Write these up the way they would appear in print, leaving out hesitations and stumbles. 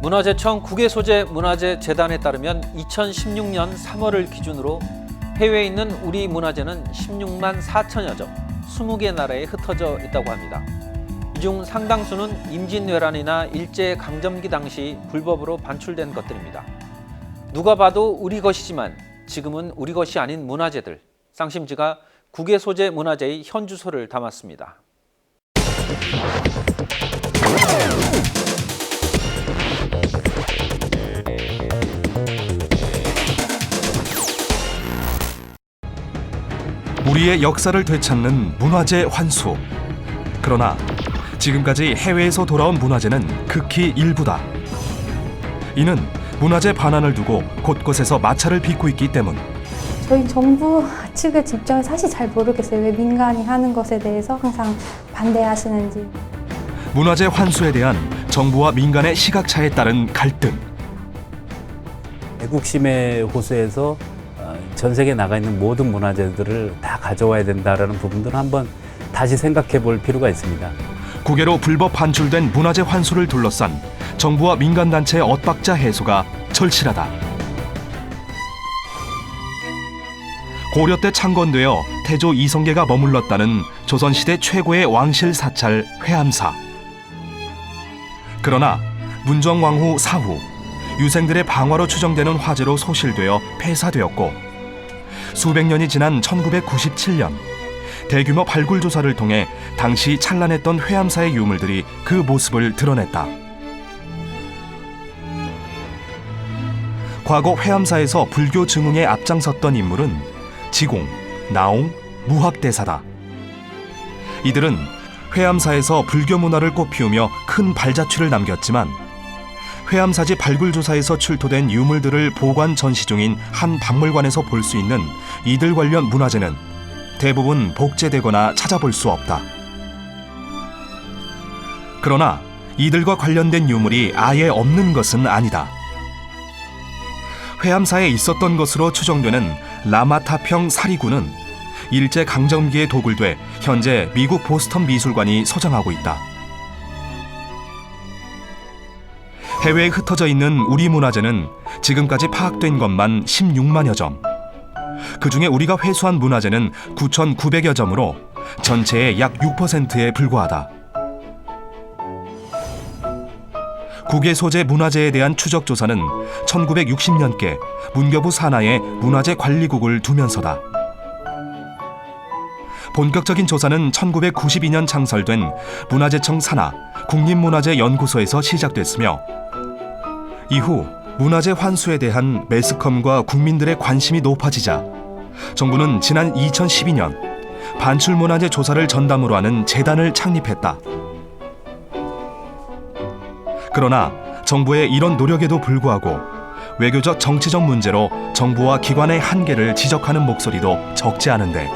문화재청 국외소재문화재재단에 따르면 2016년 3월을 기준으로 해외에 있는 우리 문화재는 16만 4천여 점, 20개 나라에 흩어져 있다고 합니다. 이 중 상당수는 임진왜란이나 일제강점기 당시 불법으로 반출된 것들입니다. 누가 봐도 우리 것이지만 지금은 우리 것이 아닌 문화재들, 쌍심지가 국외소재문화재의 현주소를 담았습니다. 우리의 역사를 되찾는 문화재 환수. 그러나 지금까지 해외에서 돌아온 문화재는 극히 일부다. 이는 문화재 반환을 두고 곳곳에서 마찰을 빚고 있기 때문. 저희 정부 측의 입장을 사실 잘 모르겠어요. 왜 민간이 하는 것에 대해서 항상 반대하시는지. 문화재 환수에 대한 정부와 민간의 시각차에 따른 갈등. 애국심의 호소에서 전 세계에 나가 있는 모든 문화재들을 다 가져와야 된다는 부분들을 한번 다시 생각해 볼 필요가 있습니다. 국외로 불법 반출된 문화재 환수를 둘러싼 정부와 민간단체의 엇박자 해소가 절실하다. 고려 때 창건되어 태조 이성계가 머물렀다는 조선시대 최고의 왕실 사찰 회암사. 그러나 문정왕후 사후, 유생들의 방화로 추정되는 화재로 소실되어 폐사되었고, 수백 년이 지난 1997년 대규모 발굴 조사를 통해 당시 찬란했던 회암사의 유물들이 그 모습을 드러냈다. 과거 회암사에서 불교 증흥에 앞장섰던 인물은 지공, 나옹, 무학대사다. 이들은 회암사에서 불교 문화를 꽃피우며 큰 발자취를 남겼지만 회암사지 발굴조사에서 출토된 유물들을 보관 전시 중인 한 박물관에서 볼 수 있는 이들 관련 문화재는 대부분 복제되거나 찾아볼 수 없다. 그러나 이들과 관련된 유물이 아예 없는 것은 아니다. 회암사에 있었던 것으로 추정되는 라마타평 사리구는 일제강점기에 도굴돼 현재 미국 보스턴 미술관이 소장하고 있다. 해외에 흩어져 있는 우리 문화재는 지금까지 파악된 것만 16만여 점. 그중에 우리가 회수한 문화재는 9,900여 점으로 전체의 약 6%에 불과하다. 국외소재 문화재에 대한 추적 조사는 1960년께 문교부 산하에 문화재관리국을 두면서다. 본격적인 조사는 1992년 창설된 문화재청 산하 국립문화재연구소에서 시작됐으며, 이후 문화재 환수에 대한 매스컴과 국민들의 관심이 높아지자 정부는 지난 2012년 반출문화재 조사를 전담으로 하는 재단을 창립했다. 그러나 정부의 이런 노력에도 불구하고 외교적 정치적 문제로 정부와 기관의 한계를 지적하는 목소리도 적지 않은데,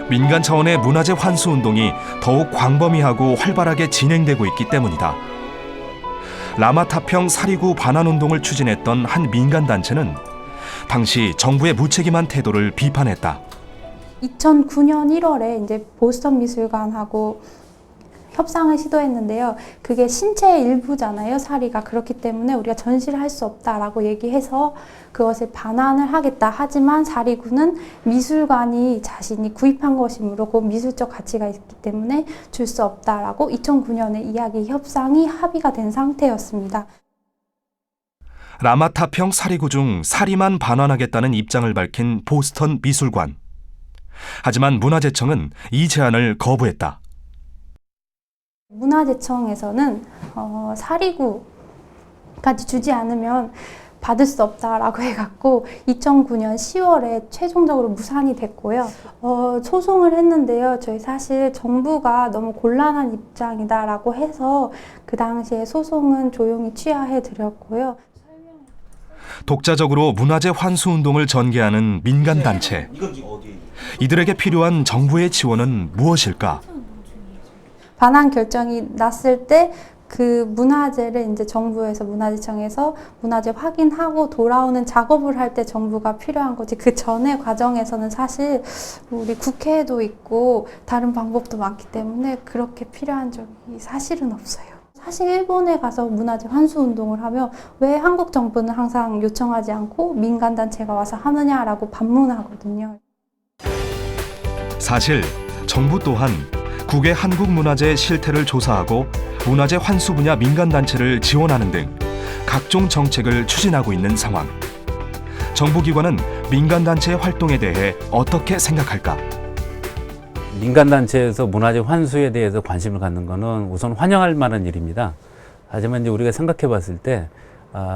민간 차원의 문화재 환수 운동이 더욱 광범위하고 활발하게 진행되고 있기 때문이다. 라마타평 사리구 반환 운동을 추진했던 한 민간 단체는 당시 정부의 무책임한 태도를 비판했다. 2009년 1월에 이제 보스턴 미술관하고 협상을 시도했는데요. 그게 신체의 일부잖아요, 사리가. 그렇기 때문에 우리가 전시를 할 수 없다라고 얘기해서 그것을 반환을 하겠다. 하지만 사리구는 미술관이 자신이 구입한 것이므로 그 미술적 가치가 있기 때문에 줄 수 없다라고 2009년에 이야기 협상이 합의가 된 상태였습니다. 라마타평 사리구 중 사리만 반환하겠다는 입장을 밝힌 보스턴 미술관. 하지만 문화재청은 이 제안을 거부했다. 문화재청에서는 사리구까지 주지 않으면 받을 수 없다라고 해갖고 2009년 10월에 최종적으로 무산이 됐고요. 소송을 했는데요. 저희 사실 정부가 너무 곤란한 입장이다라고 해서 그 당시에 소송은 조용히 취하해 드렸고요. 독자적으로 문화재 환수 운동을 전개하는 민간 단체. 이들에게 필요한 정부의 지원은 무엇일까? 반환 결정이 났을 때 그 문화재를 이제 정부에서 문화재청에서 문화재 확인하고 돌아오는 작업을 할 때 정부가 필요한 거지. 그 전의 과정에서는 사실 우리 국회도 있고 다른 방법도 많기 때문에 그렇게 필요한 적이 사실은 없어요. 사실 일본에 가서 문화재 환수 운동을 하면 왜 한국 정부는 항상 요청하지 않고 민간단체가 와서 하느냐라고 반문하거든요. 사실 정부 또한 국외 한국 문화재의 실태를 조사하고 문화재 환수 분야 민간단체를 지원하는 등 각종 정책을 추진하고 있는 상황. 정부기관은 민간단체의 활동에 대해 어떻게 생각할까? 민간단체에서 문화재 환수에 대해서 관심을 갖는 것은 우선 환영할 만한 일입니다. 하지만 이제 우리가 생각해 봤을 때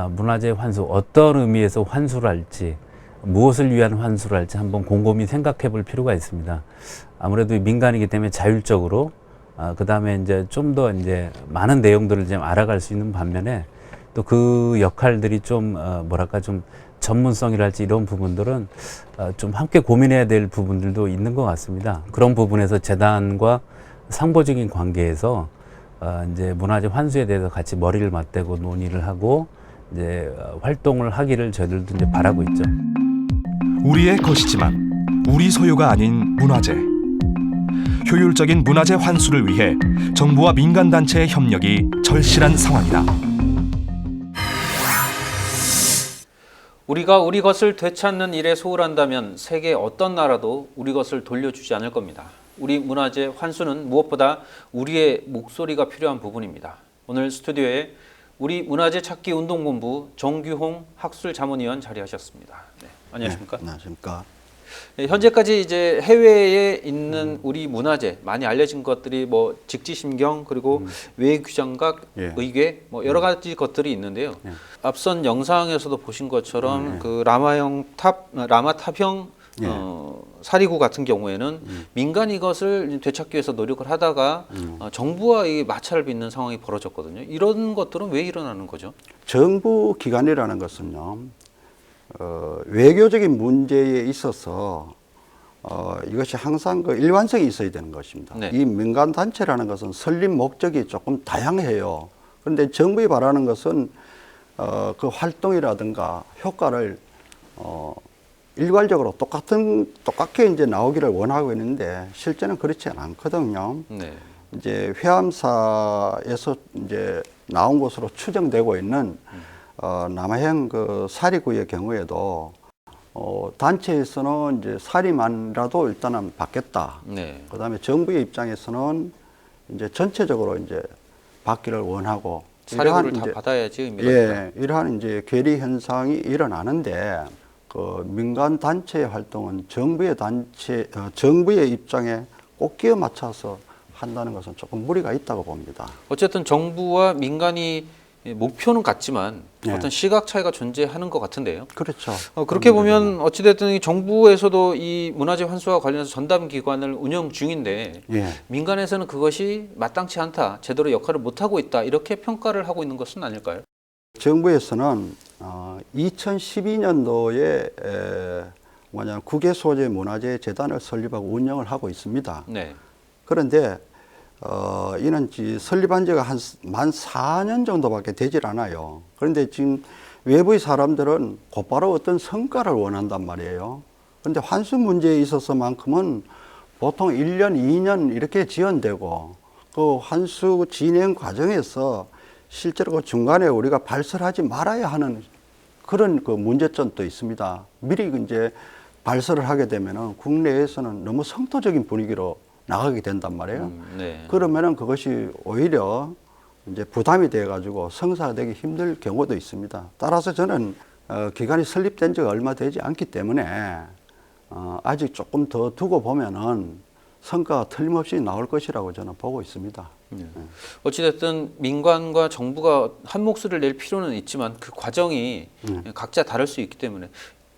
문화재 환수 어떤 의미에서 환수를 할지 무엇을 위한 환수를 할지 한번 곰곰이 생각해 볼 필요가 있습니다. 아무래도 민간이기 때문에 자율적으로 그다음에 이제 좀 더 이제 많은 내용들을 좀 알아갈 수 있는 반면에 또 그 역할들이 좀 뭐랄까 좀 전문성이랄지 이런 부분들은 좀 함께 고민해야 될 부분들도 있는 것 같습니다. 그런 부분에서 재단과 상보적인 관계에서 이제 문화재 환수에 대해서 같이 머리를 맞대고 논의를 하고 이제 활동을 하기를 저희들도 이제 바라고 있죠. 우리의 것이지만 우리 소유가 아닌 문화재. 효율적인 문화재 환수를 위해 정부와 민간단체의 협력이 절실한 상황이다. 우리가 우리 것을 되찾는 일에 소홀한다면 세계 어떤 나라도 우리 것을 돌려주지 않을 겁니다. 우리 문화재 환수는 무엇보다 우리의 목소리가 필요한 부분입니다. 오늘 스튜디오에 우리 문화재 찾기 운동본부 정규홍 학술자문위원 자리하셨습니다. 네, 안녕하십니까? 네, 안녕하십니까? 네, 현재까지 이제 해외에 있는 우리 문화재 많이 알려진 것들이 뭐 직지심경 그리고 외규장각, 예. 의궤 뭐 여러 가지 것들이 있는데요. 예. 앞선 영상에서도 보신 것처럼 그 라마탑형 예. 사리구 같은 경우에는 민간이 이것을 되찾기 위해서 노력을 하다가 정부와 이 마찰을 빚는 상황이 벌어졌거든요. 이런 것들은 왜 일어나는 거죠? 정부 기관이라는 것은요, 외교적인 문제에 있어서 이것이 항상 그 일관성이 있어야 되는 것입니다. 네. 이 민간 단체라는 것은 설립 목적이 조금 다양해요. 그런데 정부에 바라는 것은 그 활동이라든가 효과를 일괄적으로 똑같게 이제 나오기를 원하고 있는데 실제는 그렇지 않거든요. 네. 이제 회암사에서 이제 나온 것으로 추정되고 있는 남해형 그 사리구의 경우에도 단체에서는 이제 사리만이라도 일단은 받겠다. 네. 그다음에 정부의 입장에서는 이제 전체적으로 이제 받기를 원하고 사료를 다 이제 받아야지 의미가 있다. 예, 이러한 이제 괴리 현상이 일어나는데 그 민간 단체의 활동은 정부의 입장에 꼭 끼워 맞춰서 한다는 것은 조금 무리가 있다고 봅니다. 어쨌든 정부와 민간이 목표는 같지만 네. 어떤 시각 차이가 존재하는 것 같은데요. 그렇죠. 그렇게 보면 어찌됐든 이 정부에서도 이 문화재 환수와 관련해서 전담 기관을 운영 중인데 예. 민간에서는 그것이 마땅치 않다, 제대로 역할을 못하고 있다 이렇게 평가를 하고 있는 것은 아닐까요? 정부에서는 2012년도에 국외 소재 문화재 재단을 설립하고 운영을 하고 있습니다. 네. 그런데 이는 설립한 지가 만 4년 정도밖에 되질 않아요. 그런데 지금 외부의 사람들은 곧바로 어떤 성과를 원한단 말이에요. 그런데 환수 문제에 있어서만큼은 보통 1년, 2년 이렇게 지연되고 그 환수 진행 과정에서 실제로 그 중간에 우리가 발설하지 말아야 하는 그런 그 문제점도 있습니다. 미리 이제 발설을 하게 되면은 국내에서는 너무 성토적인 분위기로 나가게 된단 말이에요. 네. 그러면은 그것이 오히려 이제 부담이 돼가지고 성사되기 힘들 경우도 있습니다. 따라서 저는 기관이 설립된 지가 얼마 되지 않기 때문에 아직 조금 더 두고 보면은 성과가 틀림없이 나올 것이라고 저는 보고 있습니다. 어찌됐든 민간과 정부가 한 목소리를 낼 필요는 있지만 그 과정이 각자 다를 수 있기 때문에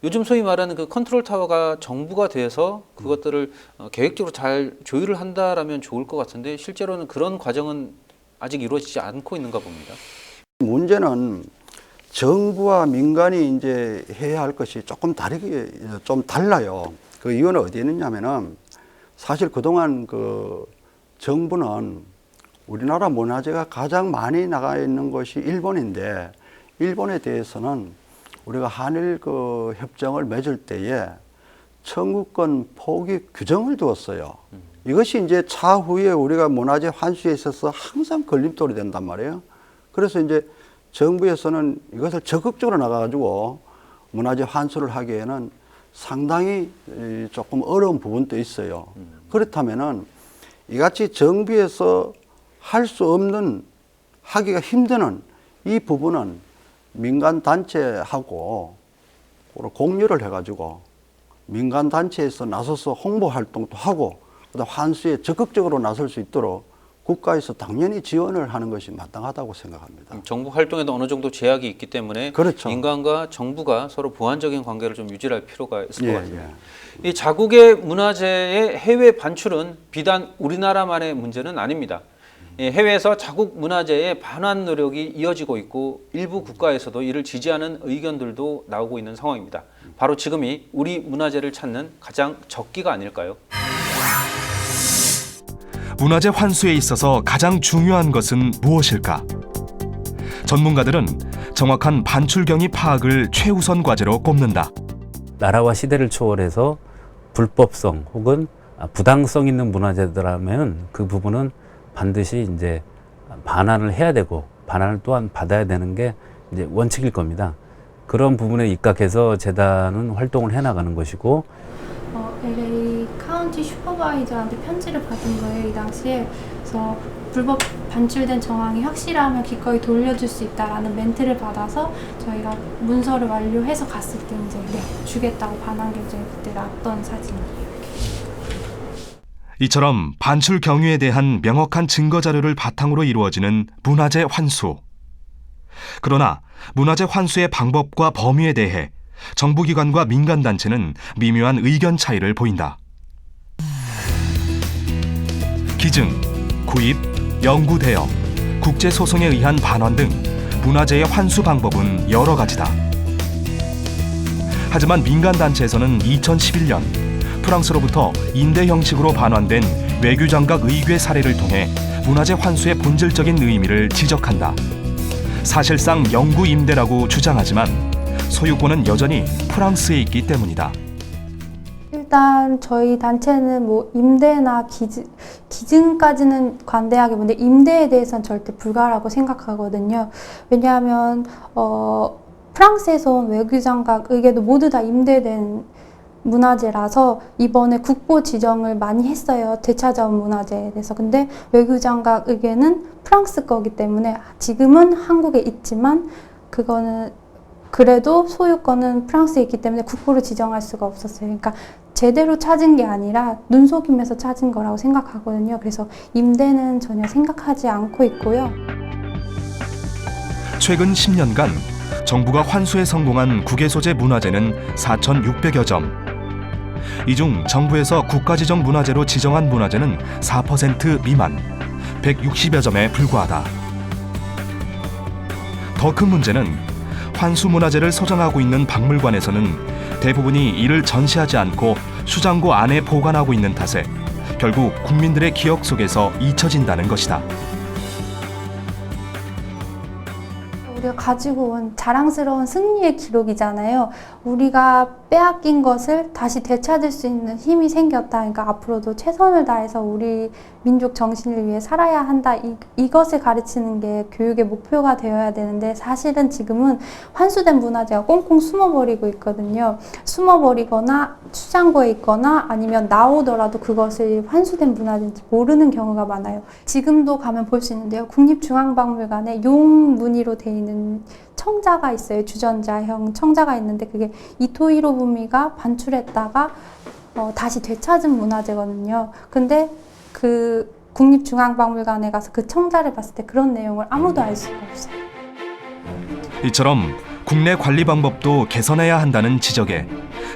요즘 소위 말하는 그 컨트롤 타워가 정부가 돼서 그것들을 계획적으로 잘 조율을 한다라면 좋을 것 같은데 실제로는 그런 과정은 아직 이루어지지 않고 있는가 봅니다. 문제는 정부와 민간이 이제 해야 할 것이 조금 좀 달라요. 그 이유는 어디에 있느냐면은 사실 그동안 그 정부는 우리나라 문화재가 가장 많이 나가 있는 것이 일본인데 일본에 대해서는 우리가 한일 그 협정을 맺을 때에 청구권 포기 규정을 두었어요. 이것이 이제 차후에 우리가 문화재 환수에 있어서 항상 걸림돌이 된단 말이에요. 그래서 이제 정부에서는 이것을 적극적으로 나가가지고 문화재 환수를 하기에는 상당히 조금 어려운 부분도 있어요. 그렇다면은 이같이 정부에서 할 수 없는, 하기가 힘드는 이 부분은 민간 단체하고 공유를 해가지고 민간 단체에서 나서서 홍보 활동도 하고 그다음 환수에 적극적으로 나설 수 있도록 국가에서 당연히 지원을 하는 것이 마땅하다고 생각합니다. 정부 활동에도 어느 정도 제약이 있기 때문에 그렇죠. 민간과 정부가 서로 보완적인 관계를 좀 유지할 필요가 있을 것 같습니다. 예. 이 자국의 문화재의 해외 반출은 비단 우리나라만의 문제는 아닙니다. 해외에서 자국 문화재의 반환 노력이 이어지고 있고 일부 국가에서도 이를 지지하는 의견들도 나오고 있는 상황입니다. 바로 지금이 우리 문화재를 찾는 가장 적기가 아닐까요? 문화재 환수에 있어서 가장 중요한 것은 무엇일까? 전문가들은 정확한 반출 경위 파악을 최우선 과제로 꼽는다. 나라와 시대를 초월해서 불법성 혹은 부당성 있는 문화재들하면 그 부분은 반드시 이제 반환을 해야 되고 반환을 또한 받아야 되는 게 이제 원칙일 겁니다. 그런 부분에 입각해서 재단은 활동을 해나가는 것이고 LA 카운티 슈퍼바이저한테 편지를 받은 거예요, 이 당시에. 그래서 불법 반출된 정황이 확실하면 기꺼이 돌려줄 수 있다라는 멘트를 받아서 저희가 문서를 완료해서 갔을 때 이제 주겠다고 반환 결정이 그때 났던 사진이에요. 이처럼 반출 경위에 대한 명확한 증거 자료를 바탕으로 이루어지는 문화재 환수. 그러나 문화재 환수의 방법과 범위에 대해 정부기관과 민간단체는 미묘한 의견 차이를 보인다. 기증, 구입, 영구 대여, 국제소송에 의한 반환 등 문화재의 환수 방법은 여러 가지다. 하지만 민간단체에서는 2011년 프랑스로부터 임대 형식으로 반환된 외교장각 의궤 사례를 통해 문화재 환수의 본질적인 의미를 지적한다. 사실상 영구 임대라고 주장하지만 소유권은 여전히 프랑스에 있기 때문이다. 일단 저희 단체는 뭐 임대나 기증까지는 관대하게 임대에 대해서는 절대 불가라고 생각하거든요. 왜냐하면 프랑스에서 온 외교장각 의궤도 모두 다 임대된 문화재라서 이번에 국보 지정을 많이 했어요. 되찾아온 문화재에 대해서. 근데 외교장각 의궤는 프랑스 거기 때문에 지금은 한국에 있지만 그거는 그래도 소유권은 프랑스에 있기 때문에 국보를 지정할 수가 없었어요. 그러니까 제대로 찾은 게 아니라 눈속임에서 찾은 거라고 생각하거든요. 그래서 임대는 전혀 생각하지 않고 있고요. 최근 10년간 정부가 환수에 성공한 국외 소재 문화재는 4,600여 점. 이 중 정부에서 국가지정 문화재로 지정한 문화재는 4% 미만, 160여 점에 불과하다. 더 큰 문제는 환수 문화재를 소장하고 있는 박물관에서는 대부분이 이를 전시하지 않고 수장고 안에 보관하고 있는 탓에 결국 국민들의 기억 속에서 잊혀진다는 것이다. 우리가 가지고 온 자랑스러운 승리의 기록이잖아요. 우리가 빼앗긴 것을 다시 되찾을 수 있는 힘이 생겼다. 그러니까 앞으로도 최선을 다해서 우리 민족 정신을 위해 살아야 한다. 이것을 가르치는 게 교육의 목표가 되어야 되는데 사실은 지금은 환수된 문화재가 꽁꽁 숨어버리고 있거든요. 숨어버리거나 수장고에 있거나 아니면 나오더라도 그것을 환수된 문화재인지 모르는 경우가 많아요. 지금도 가면 볼 수 있는데요. 국립중앙박물관에 용 무늬로 돼 있는 청자가 있어요. 주전자형 청자가 있는데 그게 이토 히로부미가 반출했다가 다시 되찾은 문화재거든요. 근데 그 국립중앙박물관에 가서 그 청자를 봤을 때 그런 내용을 아무도 알 수가 없어요. 이처럼 국내 관리 방법도 개선해야 한다는 지적에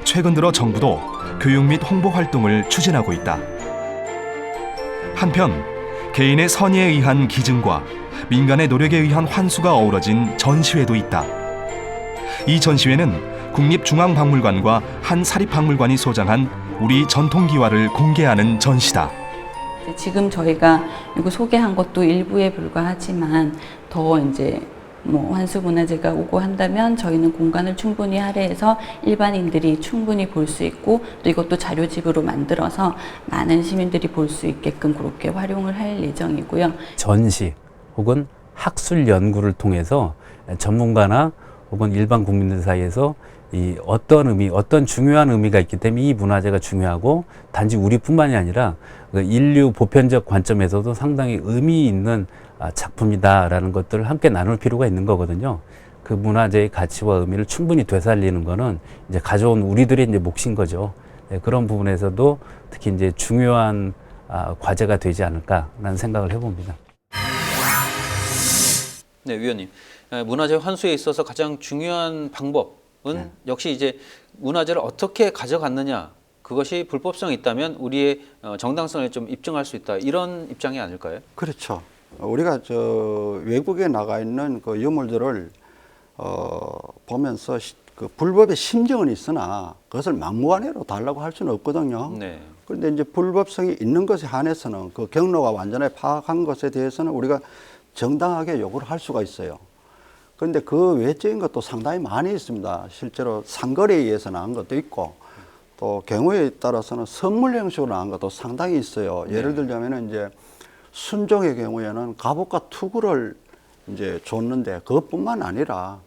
최근 들어 정부도 교육 및 홍보 활동을 추진하고 있다. 한편 개인의 선의에 의한 기증과 민간의 노력에 의한 환수가 어우러진 전시회도 있다. 이 전시회는 국립중앙박물관과 한 사립박물관이 소장한 우리 전통기와를 공개하는 전시다. 지금 저희가 이거 소개한 것도 일부에 불과하지만 더 이제 환수 문화재가 오고 한다면 저희는 공간을 충분히 할애해서 일반인들이 충분히 볼 수 있고 또 이것도 자료집으로 만들어서 많은 시민들이 볼 수 있게끔 그렇게 활용을 할 예정이고요. 전시 혹은 학술 연구를 통해서 전문가나 혹은 일반 국민들 사이에서 이 어떤 의미, 어떤 중요한 의미가 있기 때문에 이 문화재가 중요하고 단지 우리뿐만이 아니라 그 인류 보편적 관점에서도 상당히 의미 있는 작품이다라는 것들을 함께 나눌 필요가 있는 거거든요. 그 문화재의 가치와 의미를 충분히 되살리는 거는 이제 가져온 우리들의 이제 몫인 거죠. 네, 그런 부분에서도 특히 이제 중요한 과제가 되지 않을까라는 생각을 해봅니다. 네, 위원님. 문화재 환수에 있어서 가장 중요한 방법은 역시 이제 문화재를 어떻게 가져갔느냐, 그것이 불법성이 있다면 우리의 정당성을 좀 입증할 수 있다, 이런 입장이 아닐까요? 그렇죠. 우리가 외국에 나가 있는 그 유물들을 보면서 그 불법의 심증은 있으나 그것을 막무가내로 달라고 할 수는 없거든요. 네. 그런데 이제 불법성이 있는 것에 한해서는 그 경로가 완전히 파악한 것에 대해서는 우리가 정당하게 요구를 할 수가 있어요. 그런데 그 외적인 것도 상당히 많이 있습니다. 실제로 상거래에 의해서 나온 것도 있고, 또 경우에 따라서는 선물 형식으로 나온 것도 상당히 있어요. 예를 들자면은 이제 순종의 경우에는 갑옷과 투구를 이제 줬는데 그것뿐만 아니라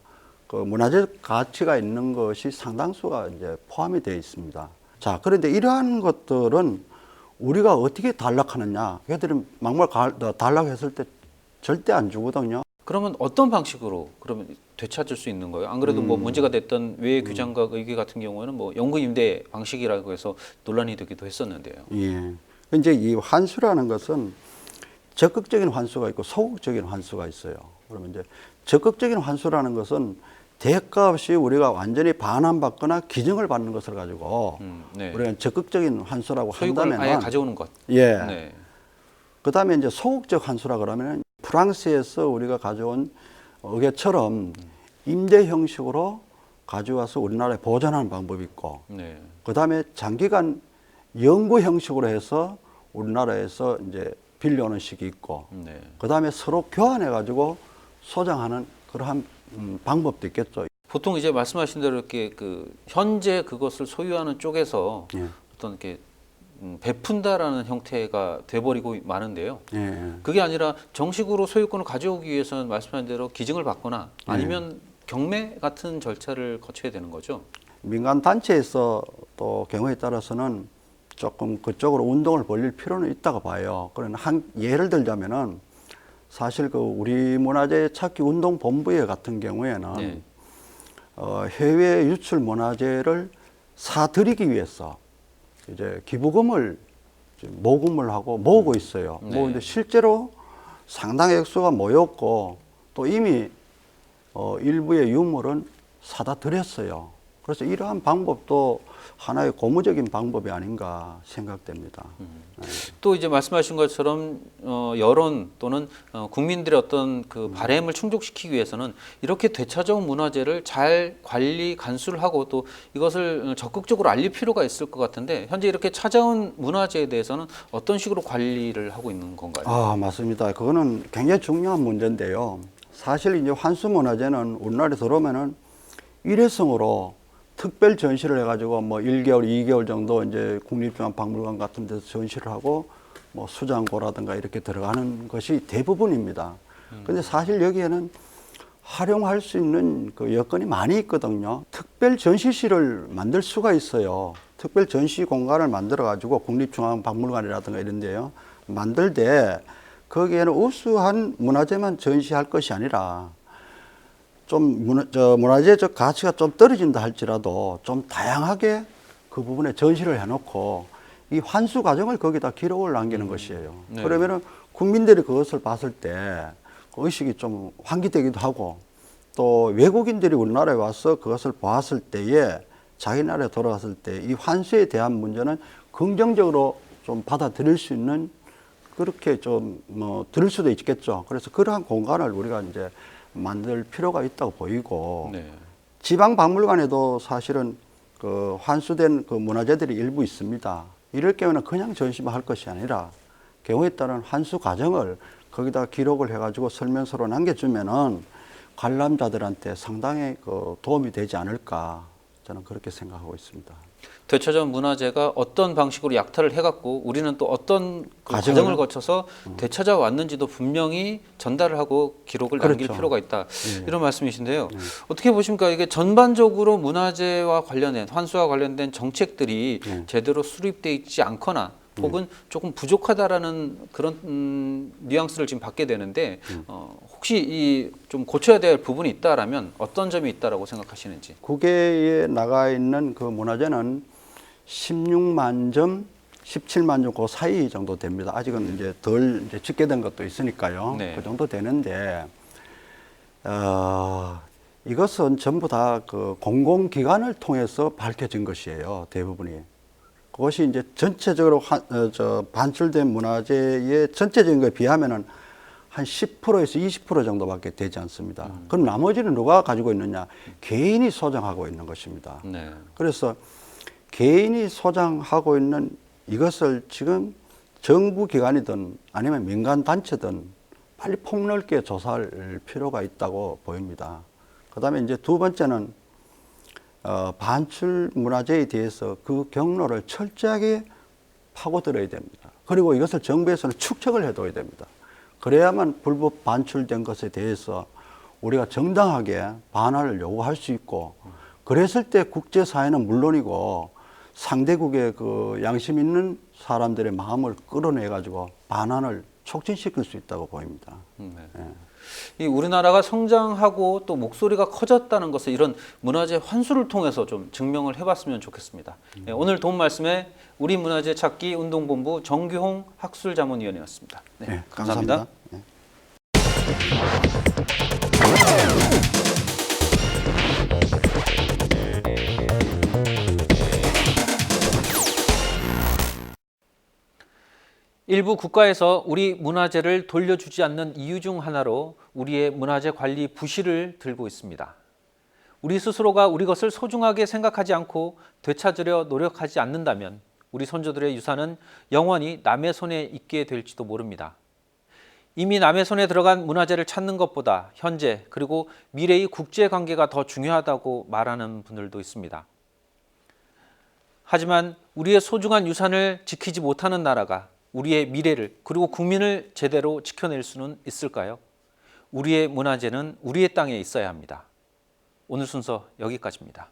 그 문화재 가치가 있는 것이 상당수가 이제 포함이 되어 있습니다. 자, 그런데 이러한 것들은 우리가 어떻게 단락하느냐? 걔들은 막말 단락했을 때 절대 안 주거든요. 그러면 어떤 방식으로 그러면 되찾을 수 있는 거예요? 안 그래도 뭐 문제가 됐던 외 규장과 의계 같은 경우에는 뭐 영구 임대 방식이라고 해서 논란이 되기도 했었는데요. 예. 이제 이 환수라는 것은 적극적인 환수가 있고 소극적인 환수가 있어요. 그러면 이제 적극적인 환수라는 것은 대가 없이 우리가 완전히 반환받거나 기증을 받는 것을 가지고 네. 우리가 적극적인 환수라고 소유권을 한다면 아예 가져오는 것. 예. 네. 그다음에 이제 소극적 환수라 그러면 프랑스에서 우리가 가져온 의계처럼 임대 형식으로 가져와서 우리나라에 보존하는 방법이 있고, 네. 그다음에 장기간 연구 형식으로 해서 우리나라에서 이제 빌려오는 식이 있고, 네. 그다음에 서로 교환해 가지고 소장하는 그러한 방법도 있겠죠. 보통 이제 말씀하신 대로 이렇게 그 현재 그것을 소유하는 쪽에서 예. 어떤 이렇게 베푼다라는 형태가 돼버리고 많은데요. 예. 그게 아니라 정식으로 소유권을 가져오기 위해서는 말씀하신 대로 기증을 받거나 아니면 경매 같은 절차를 거쳐야 되는 거죠. 민간 단체에서 또 경우에 따라서는 조금 그쪽으로 운동을 벌릴 필요는 있다고 봐요. 그러나 한 예를 들자면은 사실 그 우리 문화재 찾기 운동 본부에 같은 경우에는 네. 해외 유출 문화재를 사들이기 위해서 이제 기부금을 모금을 하고 모으고 있어요. 네. 모으는데 실제로 상당히 액수가 모였고 또 이미 일부의 유물은 사다 드렸어요. 그래서 이러한 방법도 하나의 고무적인 방법이 아닌가 생각됩니다. 또 이제 말씀하신 것처럼 여론 또는 국민들의 어떤 그 바램을 충족시키기 위해서는 이렇게 되찾아온 문화재를 잘 관리 간수를 하고 또 이것을 적극적으로 알릴 필요가 있을 것 같은데, 현재 이렇게 찾아온 문화재에 대해서는 어떤 식으로 관리를 하고 있는 건가요? 아, 맞습니다. 그거는 굉장히 중요한 문제인데요. 사실 이제 환수 문화재는 우리나라에 들어오면은 일회성으로 특별 전시를 해가지고 뭐 1개월, 2개월 정도 이제 국립중앙박물관 같은 데서 전시를 하고 뭐 수장고라든가 이렇게 들어가는 것이 대부분입니다. 근데 사실 여기에는 활용할 수 있는 그 여건이 많이 있거든요. 특별 전시실을 만들 수가 있어요. 특별 전시 공간을 만들어가지고 국립중앙박물관이라든가 이런 데요. 만들 때 거기에는 우수한 문화재만 전시할 것이 아니라 좀 문화재적 가치가 좀 떨어진다 할지라도 좀 다양하게 그 부분에 전시를 해놓고 이 환수 과정을 거기다 기록을 남기는 것이에요. 네. 그러면은 국민들이 그것을 봤을 때 그 의식이 좀 환기되기도 하고, 또 외국인들이 우리나라에 와서 그것을 보았을 때에 자기 나라에 돌아왔을 때 이 환수에 대한 문제는 긍정적으로 좀 받아들일 수 있는, 그렇게 좀 들을 수도 있겠죠. 그래서 그러한 공간을 우리가 이제 만들 필요가 있다고 보이고, 네. 지방 박물관에도 사실은 그 환수된 그 문화재들이 일부 있습니다. 이럴 경우는 그냥 전시만 할 것이 아니라 경우에 따른 환수 과정을 거기다 기록을 해가지고 설명서로 남겨주면은 관람자들한테 상당히 그 도움이 되지 않을까, 저는 그렇게 생각하고 있습니다. 되찾아온 문화재가 어떤 방식으로 약탈을 해갔고 우리는 또 어떤 그 과정을? 과정을 거쳐서 되찾아왔는지도 분명히 전달을 하고 기록을 남길 그렇죠. 필요가 있다. 예. 이런 말씀이신데요. 어떻게 보십니까? 이게 전반적으로 문화재와 관련된 환수와 관련된 정책들이 제대로 수립돼 있지 않거나 혹은 조금 부족하다라는 그런 뉘앙스를 지금 받게 되는데 혹시 이 좀 고쳐야 될 부분이 있다라면 어떤 점이 있다라고 생각하시는지? 국외에 나가 있는 그 문화재는 16만 점, 17만 점 그 사이 정도 됩니다. 아직은 이제 덜 이제 집계된 것도 있으니까요. 네. 그 정도 되는데 이것은 전부 다 그 공공기관을 통해서 밝혀진 것이에요. 대부분이. 그것이 이제 전체적으로 반출된 문화재의 전체적인 것에 비하면은 한 10%에서 20% 정도밖에 되지 않습니다. 그럼 나머지는 누가 가지고 있느냐? 개인이 소장하고 있는 것입니다. 네. 그래서 개인이 소장하고 있는 이것을 지금 정부 기관이든 아니면 민간 단체든 빨리 폭넓게 조사할 필요가 있다고 보입니다. 그다음에 이제 두 번째는 반출 문화재에 대해서 그 경로를 철저하게 파고들어야 됩니다. 그리고 이것을 정부에서는 축적을 해둬야 됩니다. 그래야만 불법 반출된 것에 대해서 우리가 정당하게 반환을 요구할 수 있고, 그랬을 때 국제사회는 물론이고 상대국의 그 양심 있는 사람들의 마음을 끌어내가지고 반환을 촉진시킬 수 있다고 보입니다. 네. 예. 이 우리나라가 성장하고 또 목소리가 커졌다는 것을 이런 문화재 환수를 통해서 좀 증명을 해봤으면 좋겠습니다. 네, 오늘 도움 말씀에 우리 문화재 찾기 운동본부 정규홍 학술자문위원이었습니다. 네, 네, 감사합니다. 네. 일부 국가에서 우리 문화재를 돌려주지 않는 이유 중 하나로 우리의 문화재 관리 부실을 들고 있습니다. 우리 스스로가 우리 것을 소중하게 생각하지 않고 되찾으려 노력하지 않는다면 우리 선조들의 유산은 영원히 남의 손에 있게 될지도 모릅니다. 이미 남의 손에 들어간 문화재를 찾는 것보다 현재 그리고 미래의 국제관계가 더 중요하다고 말하는 분들도 있습니다. 하지만 우리의 소중한 유산을 지키지 못하는 나라가 우리의 미래를 그리고 국민을 제대로 지켜낼 수는 있을까요? 우리의 문화재는 우리의 땅에 있어야 합니다. 오늘 순서 여기까지입니다.